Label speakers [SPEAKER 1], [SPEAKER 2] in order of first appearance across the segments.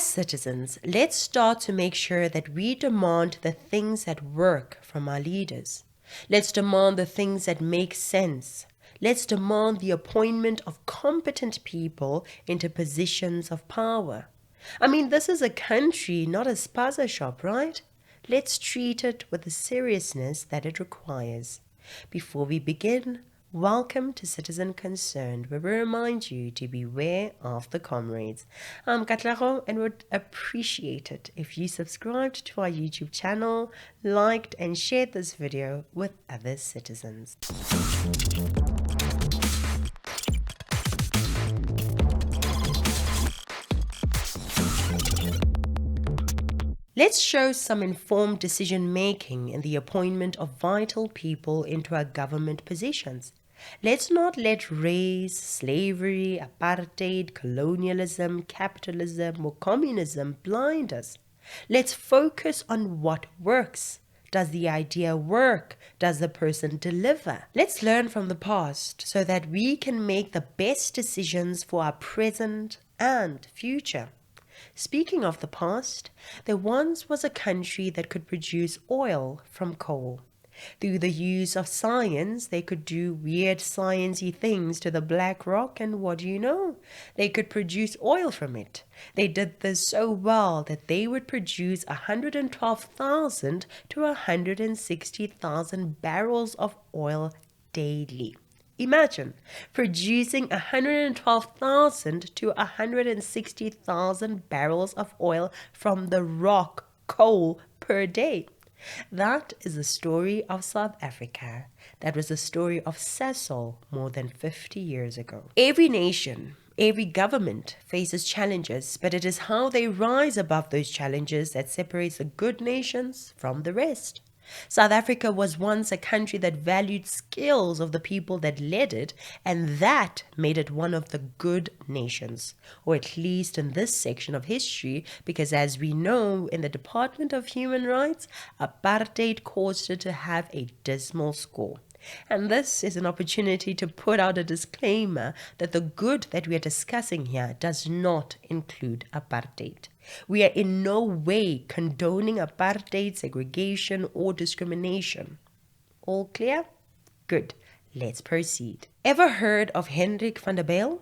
[SPEAKER 1] As citizens, let's start to make sure that we demand the things that work from our leaders. Let's demand the things that make sense. Let's demand the appointment of competent people into positions of power. I mean, this is a country, not a spaza shop, right? Let's treat it with the seriousness that it requires. Before we begin, welcome to Citizen Concerned, where we remind you to beware of the comrades. I'm Katlego and would appreciate it if you subscribed to our YouTube channel, liked and shared this video with other citizens. Let's show some informed decision-making in the appointment of vital people into our government positions. Let's not let race, slavery, apartheid, colonialism, capitalism, or communism blind us. Let's focus on what works. Does the idea work? Does the person deliver? Let's learn from the past so that we can make the best decisions for our present and future. Speaking of the past, there once was a country that could produce oil from coal. Through the use of science, they could do weird sciencey things to the black rock, and what do you know? They could produce oil from it. They did this so well that they would produce 112,000 to 160,000 barrels of oil daily. Imagine producing 112,000 to 160,000 barrels of oil from the rock coal per day. That is the story of South Africa. That was the story of Sasol more than 50 years ago. Every nation, every government faces challenges, but it is how they rise above those challenges that separates the good nations from the rest. South Africa was once a country that valued skills of the people that led it, and that made it one of the good nations, or at least in this section of history, because as we know, in the Department of Human Rights, apartheid caused it to have a dismal score. And this is an opportunity to put out a disclaimer that the good that we are discussing here does not include apartheid. We are in no way condoning apartheid, segregation, or discrimination. All clear? Good. Let's proceed. Ever heard of Hendrik van der Bijl?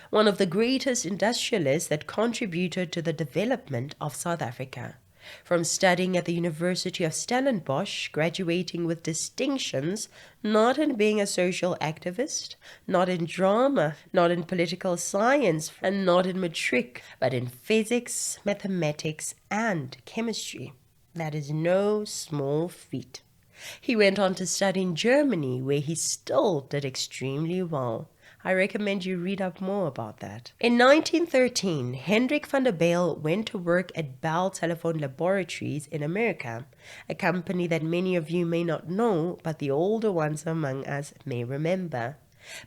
[SPEAKER 1] One of the greatest industrialists that contributed to the development of South Africa. From studying at the University of Stellenbosch, graduating with distinctions, not in being a social activist, not in drama, not in political science, and not in matric, but in physics, mathematics, and chemistry. That is no small feat. He went on to study in Germany, where he still did extremely well. I recommend you read up more about that. In 1913, Hendrik van der Bijl went to work at Bell Telephone Laboratories in America, a company that many of you may not know, but the older ones among us may remember.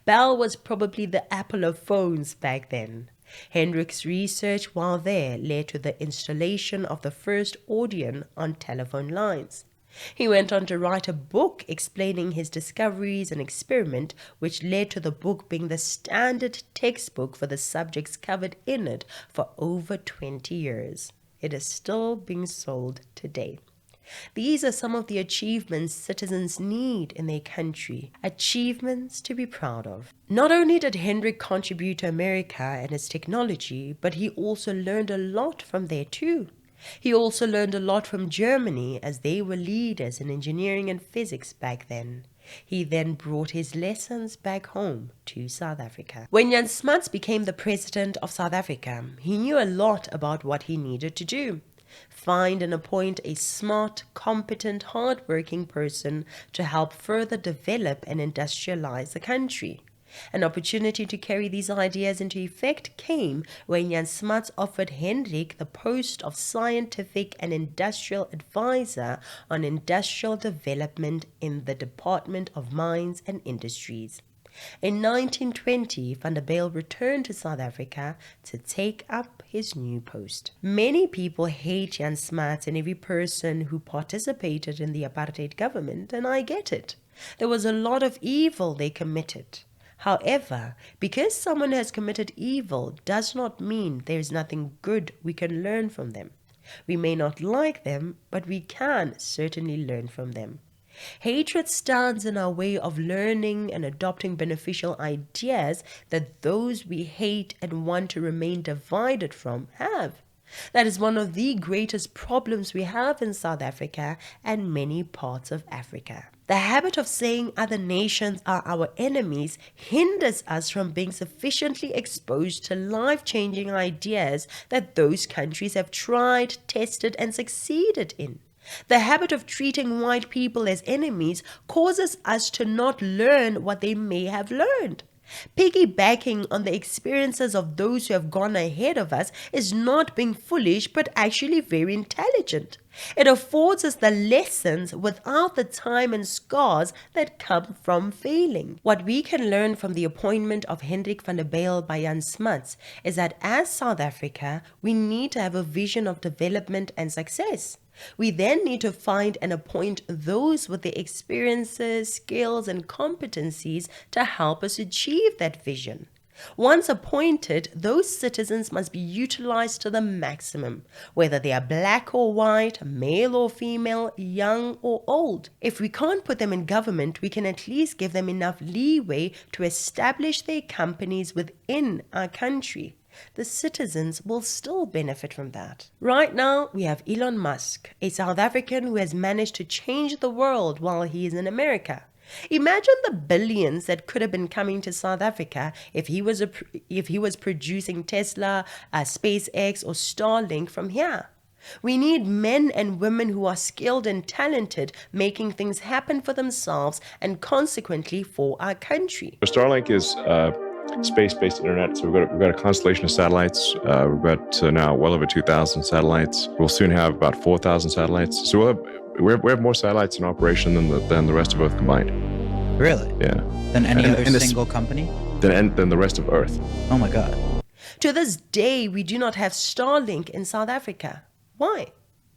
[SPEAKER 1] Bell was probably the Apple of phones back then. Hendrik's research while there led to the installation of the first Audion on telephone lines. He went on to write a book explaining his discoveries and experiment, which led to the book being the standard textbook for the subjects covered in it for over 20 years. It is still being sold today. These are some of the achievements citizens need in their country, achievements to be proud of. Not only did Hendrik contribute to America and its technology, but he also learned a lot from there too. He also learned a lot from Germany, as they were leaders in engineering and physics back then. He then brought his lessons back home to South Africa. When Jan Smuts became the president of South Africa, he knew a lot about what he needed to do. Find and appoint a smart, competent, hard-working person to help further develop and industrialize the country. An opportunity to carry these ideas into effect came when Jan Smuts offered Hendrik the post of Scientific and Industrial Advisor on Industrial Development in the Department of Mines and Industries. In 1920, van der Bijl returned to South Africa to take up his new post. Many people hate Jan Smuts and every person who participated in the apartheid government, and I get it. There was a lot of evil they committed. However, because someone has committed evil does not mean there is nothing good we can learn from them. We may not like them, but we can certainly learn from them. Hatred stands in our way of learning and adopting beneficial ideas that those we hate and want to remain divided from have. That is one of the greatest problems we have in South Africa and many parts of Africa. The habit of saying other nations are our enemies hinders us from being sufficiently exposed to life-changing ideas that those countries have tried, tested, and succeeded in. The habit of treating white people as enemies causes us to not learn what they may have learned. Piggybacking on the experiences of those who have gone ahead of us is not being foolish, but actually very intelligent. It affords us the lessons without the time and scars that come from failing. What we can learn from the appointment of Hendrik van der Bijl by Jan Smuts is that as South Africa, we need to have a vision of development and success. We then need to find and appoint those with the experiences, skills, and competencies to help us achieve that vision. Once appointed, those citizens must be utilized to the maximum, whether they are black or white, male or female, young or old. If we can't put them in government, we can at least give them enough leeway to establish their companies within our country. The citizens will still benefit from that. Right now, we have Elon Musk, a South African who has managed to change the world while he is in America. Imagine the billions that could have been coming to South Africa if he was producing Tesla, SpaceX, or Starlink from here. We need men and women who are skilled and talented, making things happen for themselves and consequently for our country.
[SPEAKER 2] Starlink is space-based internet. So we've got a constellation of satellites. We've got now well over 2,000 satellites. We'll soon have about 4,000 satellites. So we have more satellites in operation than the rest of Earth combined.
[SPEAKER 3] Really?
[SPEAKER 2] Yeah.
[SPEAKER 3] Than any other single company?
[SPEAKER 2] Than the rest of Earth.
[SPEAKER 3] Oh my God.
[SPEAKER 1] To this day, we do not have Starlink in South Africa. Why?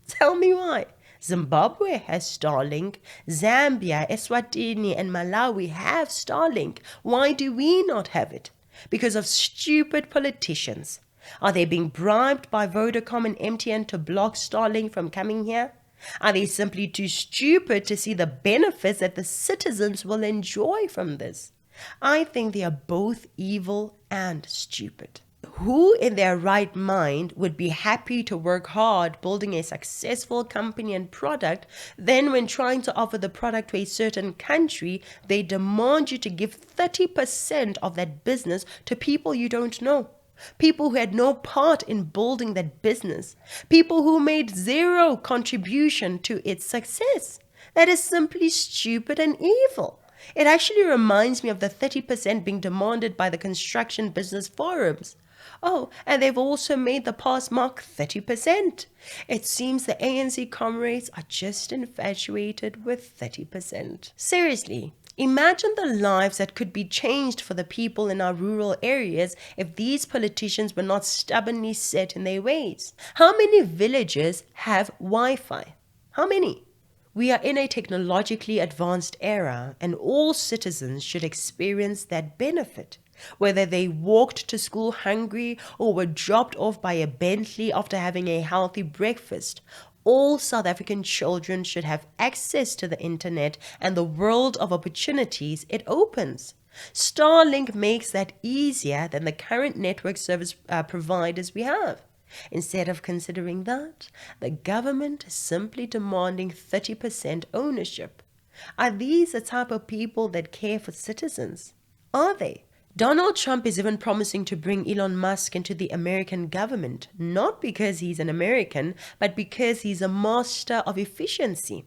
[SPEAKER 1] Tell me why. Zimbabwe has Starlink. Zambia, Eswatini, and Malawi have Starlink. Why do we not have it? Because of stupid politicians. Are they being bribed by Vodacom and MTN to block Starlink from coming here? Are they simply too stupid to see the benefits that the citizens will enjoy from this? I think they are both evil and stupid. Who in their right mind would be happy to work hard building a successful company and product, then when trying to offer the product to a certain country, they demand you to give 30% of that business to people you don't know? People who had no part in building that business. People who made zero contribution to its success. That is simply stupid and evil. It actually reminds me of the 30% being demanded by the construction business forums. Oh, and they've also made the pass mark 30%. It seems the ANC comrades are just infatuated with 30%. Seriously, imagine the lives that could be changed for the people in our rural areas if these politicians were not stubbornly set in their ways. How many villages have Wi-Fi? How many? We are in a technologically advanced era, and all citizens should experience that benefit. Whether they walked to school hungry or were dropped off by a Bentley after having a healthy breakfast, all South African children should have access to the internet and the world of opportunities it opens. Starlink makes that easier than the current network service providers we have. Instead of considering that, the government is simply demanding 30% ownership. Are these the type of people that care for citizens? Are they? Donald Trump is even promising to bring Elon Musk into the American government, not because he's an American, but because he's a master of efficiency.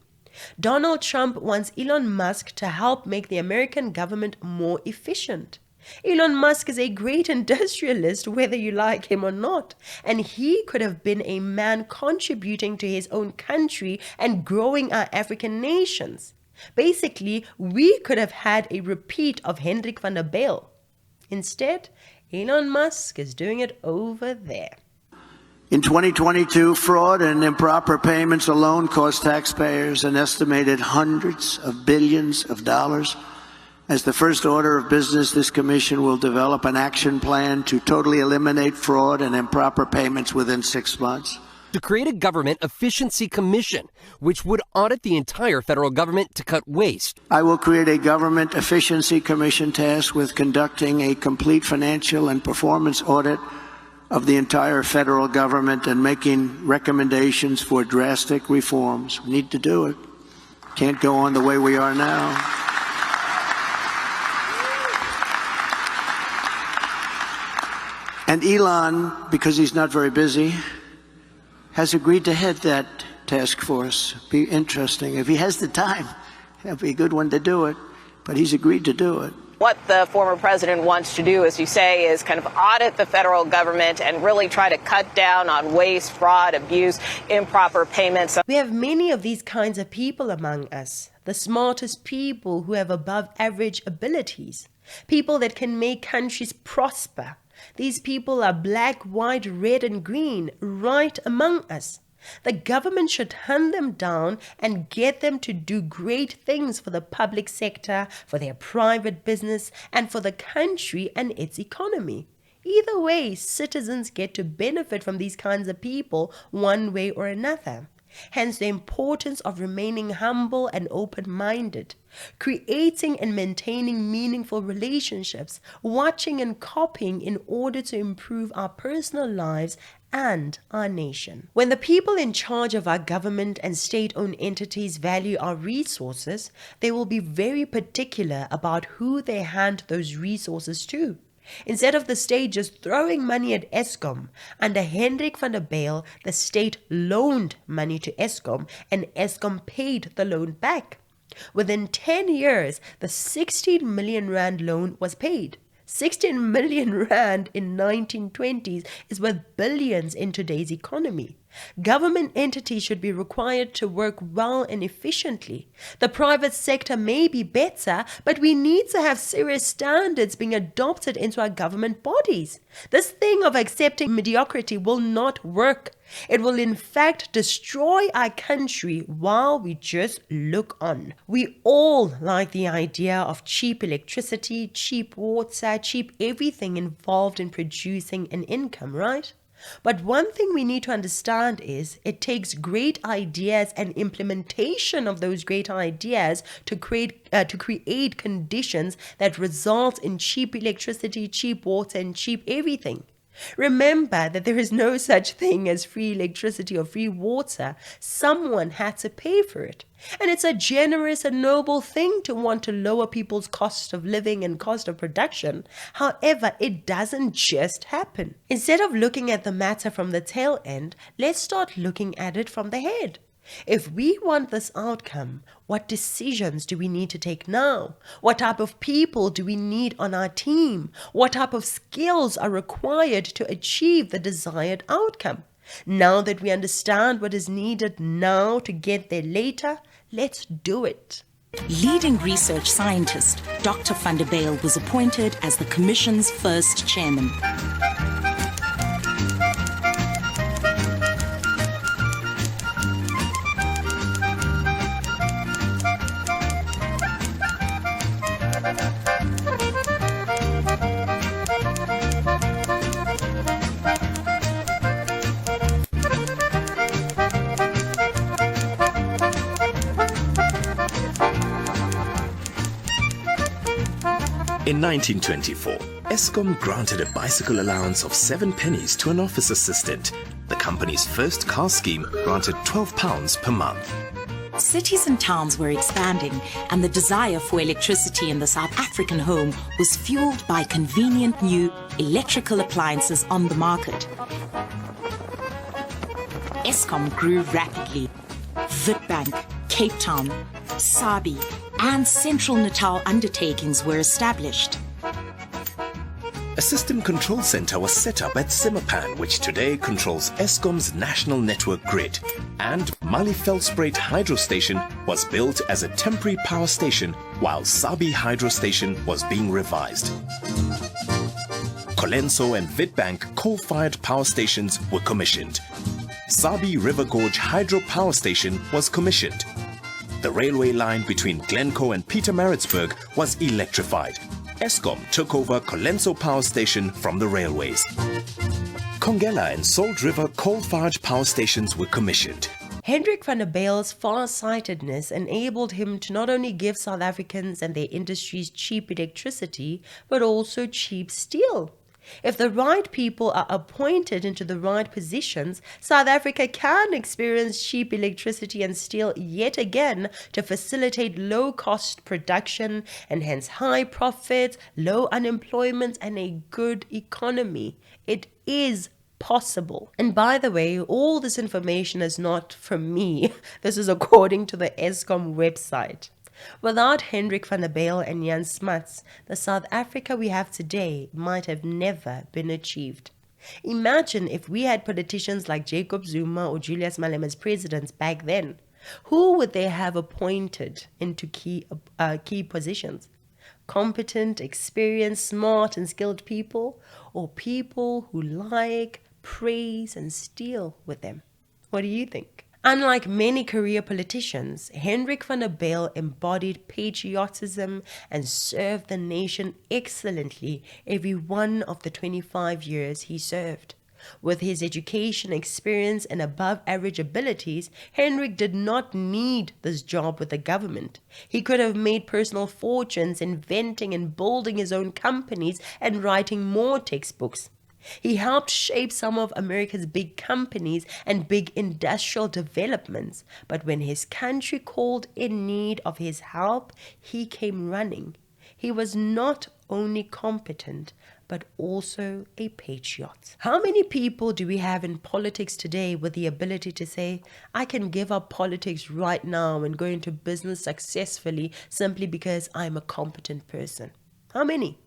[SPEAKER 1] Donald Trump wants Elon Musk to help make the American government more efficient. Elon Musk is a great industrialist, whether you like him or not, and he could have been a man contributing to his own country and growing our African nations. Basically, we could have had a repeat of Hendrik van der Bijl. Instead, Elon Musk is doing it over there.
[SPEAKER 4] In 2022, fraud and improper payments alone cost taxpayers an estimated hundreds of billions of dollars. As the first order of business, this commission will develop an action plan to totally eliminate fraud and improper payments within 6 months.
[SPEAKER 5] To create a government efficiency commission, which would audit the entire federal government to cut waste.
[SPEAKER 4] I will create a government efficiency commission tasked with conducting a complete financial and performance audit of the entire federal government and making recommendations for drastic reforms. We need to do it. Can't go on the way we are now. And Elon, because he's not very busy, has agreed to head that task force. Be interesting. If he has the time, it'll be a good one to do it, but he's agreed to do it.
[SPEAKER 6] What the former president wants to do, as you say, is kind of audit the federal government and really try to cut down on waste, fraud, abuse, improper payments.
[SPEAKER 1] We have many of these kinds of people among us, the smartest people who have above average abilities, people that can make countries prosper. These people are black, white, red, and green right among us. The government should hunt them down and get them to do great things for the public sector, for their private business, and for the country and its economy. Either way, citizens get to benefit from these kinds of people one way or another. Hence the importance of remaining humble and open-minded, creating and maintaining meaningful relationships, watching and copying in order to improve our personal lives and our nation. When the people in charge of our government and state-owned entities value our resources, they will be very particular about who they hand those resources to. Instead of the state just throwing money at Eskom, under Hendrik van der Bijl, the state loaned money to Eskom and Eskom paid the loan back. Within 10 years, the 16 million rand loan was paid. 16 million rand in 1920s is worth billions in today's economy. Government entities should be required to work well and efficiently. The private sector may be better, but we need to have serious standards being adopted into our government bodies. This thing of accepting mediocrity will not work. It will in fact destroy our country while we just look on. We all like the idea of cheap electricity, cheap water, cheap everything involved in producing an income, right? But one thing we need to understand is it takes great ideas and implementation of those great ideas to create conditions that result in cheap electricity, cheap water, and cheap everything. Remember that there is no such thing as free electricity or free water. Someone had to pay for it. And it's a generous and noble thing to want to lower people's cost of living and cost of production. However, it doesn't just happen. Instead of looking at the matter from the tail end, let's start looking at it from the head. If we want this outcome, what decisions do we need to take now? What type of people do we need on our team? What type of skills are required to achieve the desired outcome? Now that we understand what is needed now to get there later, let's do it.
[SPEAKER 7] Leading research scientist Dr. van der Bijl was appointed as the Commission's first chairman.
[SPEAKER 8] In 1924, Eskom granted a bicycle allowance of 7 pennies to an office assistant. The company's first car scheme granted £12 per month.
[SPEAKER 7] Cities and towns were expanding, and the desire for electricity in the South African home was fueled by convenient new electrical appliances on the market. Eskom grew rapidly. NEDBANK, Cape Town, Sabi, and Central Natal undertakings were established.
[SPEAKER 8] A system control center was set up at Simmerpan, which today controls Eskom's national network grid, and Malifeldspruit Hydro Station was built as a temporary power station while Sabi Hydro Station was being revised. Colenso and NEDBANK coal-fired power stations were commissioned. Sabi River Gorge Hydro Power Station was commissioned. The railway line between Glencoe and Pietermaritzburg was electrified. Eskom took over Colenso Power Station from the railways. Kongela and Salt River coal-fired power stations were commissioned.
[SPEAKER 1] Hendrik van der Bijl's far-sightedness enabled him to not only give South Africans and their industries cheap electricity, but also cheap steel. If the right people are appointed into the right positions, South Africa can experience cheap electricity and steel yet again to facilitate low-cost production and hence high profits, low unemployment, and a good economy. It is possible. And by the way, all this information is not from me. This is according to the Eskom website. Without Hendrik van der Bijl and Jan Smuts, the South Africa we have today might have never been achieved. Imagine if we had politicians like Jacob Zuma or Julius Malema as presidents back then. Who would they have appointed into key positions? Competent, experienced, smart and skilled people, or people who like, praise and steal with them? What do you think? Unlike many career politicians, Hendrik van der Bijl embodied patriotism and served the nation excellently every one of the 25 years he served. With his education, experience and above-average abilities, Hendrik did not need this job with the government. He could have made personal fortunes inventing and building his own companies and writing more textbooks. He helped shape some of America's big companies and big industrial developments, but when his country called in need of his help, he came running. He was not only competent, but also a patriot. How many people do we have in politics today with the ability to say, I can give up politics right now and go into business successfully simply because I'm a competent person? How many?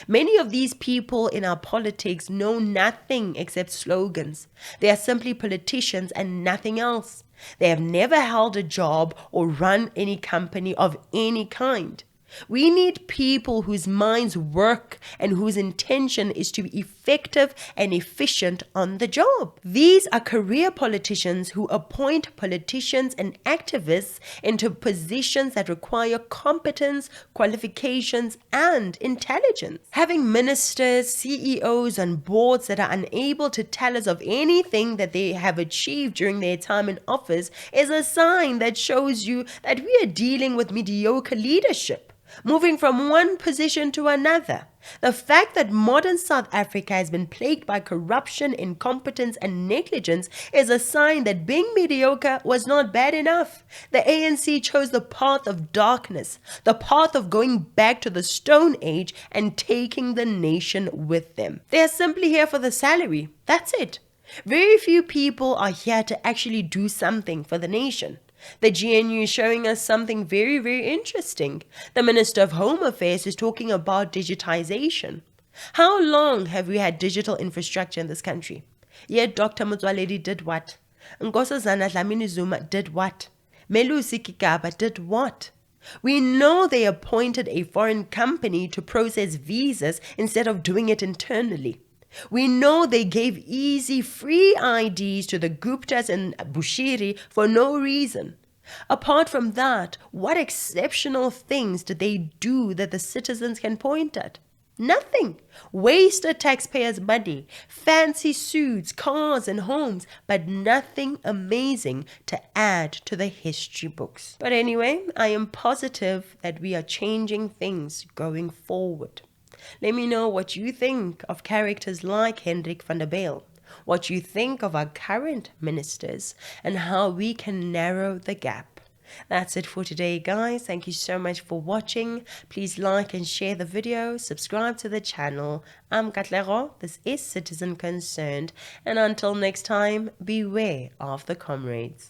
[SPEAKER 1] Many of these people in our politics know nothing except slogans. They are simply politicians and nothing else. They have never held a job or run any company of any kind. We need people whose minds work and whose intention is to be effective and efficient on the job. These are career politicians who appoint politicians and activists into positions that require competence, qualifications, and intelligence. Having ministers, CEOs, and boards that are unable to tell us of anything that they have achieved during their time in office is a sign that shows you that we are dealing with mediocre leadership. Moving from one position to another. The fact that modern South Africa has been plagued by corruption, incompetence, and negligence is a sign that being mediocre was not bad enough. The ANC chose the path of darkness, the path of going back to the Stone Age and taking the nation with them. They are simply here for the salary. That's it. Very few people are here to actually do something for the nation. The GNU is showing us something very, very interesting. The Minister of Home Affairs is talking about digitization. How long have we had digital infrastructure in this country? Yet Dr. Motsoaledi did what? Nkosazana Dlamini Zuma did what? Melusi Kigaba did what? We know they appointed a foreign company to process visas instead of doing it internally. We know they gave easy, free IDs to the Guptas and Bushiri for no reason. Apart from that, what exceptional things did they do that the citizens can point at? Nothing. Wasted taxpayers' money, fancy suits, cars and homes, but nothing amazing to add to the history books. But anyway, I am positive that we are changing things going forward. Let me know what you think of characters like Hendrik van der Bijl, what you think of our current ministers, and how we can narrow the gap. That's it for today, guys. Thank you so much for watching. Please like and share the video, subscribe to the channel. I'm Katlego, this is Citizen Concerned, and until next time, beware of the comrades.